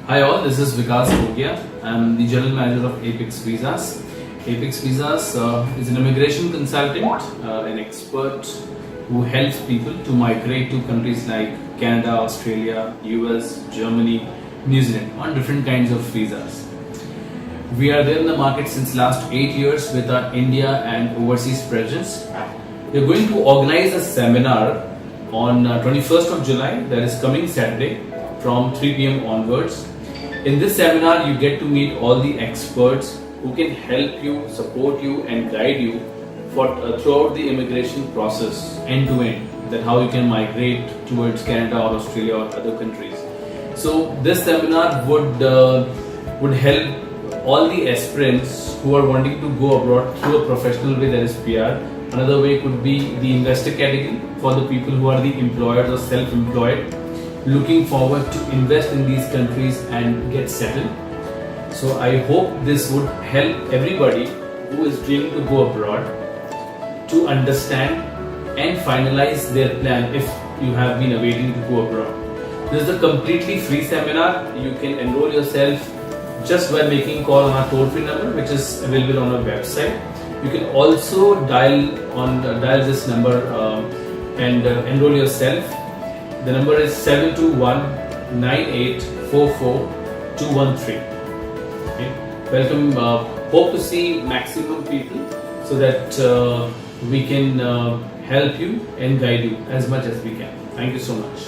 Hi all, this is Vikas. I'm the General Manager of Apex Visas. Apex Visas is an immigration consultant, an expert who helps people to migrate to countries like Canada, Australia, US, Germany, New Zealand on different kinds of visas. We are there in the market since last 8 years with our India and overseas presence. We are going to organize a seminar on 21st of July, that is coming Saturday from 3 p.m. onwards. In this seminar, you get to meet all the experts who can help you, support you and guide you for throughout the immigration process end to end, that how you can migrate towards Canada or Australia or other countries. So this seminar would help all the aspirants who are wanting to go abroad through a professional way, that is PR. Another way could be the investor category for the people who are the employers or self-employed, looking forward to invest in these countries and get settled. So I hope this would help everybody who is dreaming to go abroad to understand and finalize their plan if you have been awaiting to go abroad. This is a completely free seminar. You can enroll yourself just by making call on our toll-free number, which is available on our website. You can also dial this number and enroll yourself. The number is 721-9844-213. Okay. Welcome. Hope to see maximum people so that we can help you and guide you as much as we can. Thank you so much.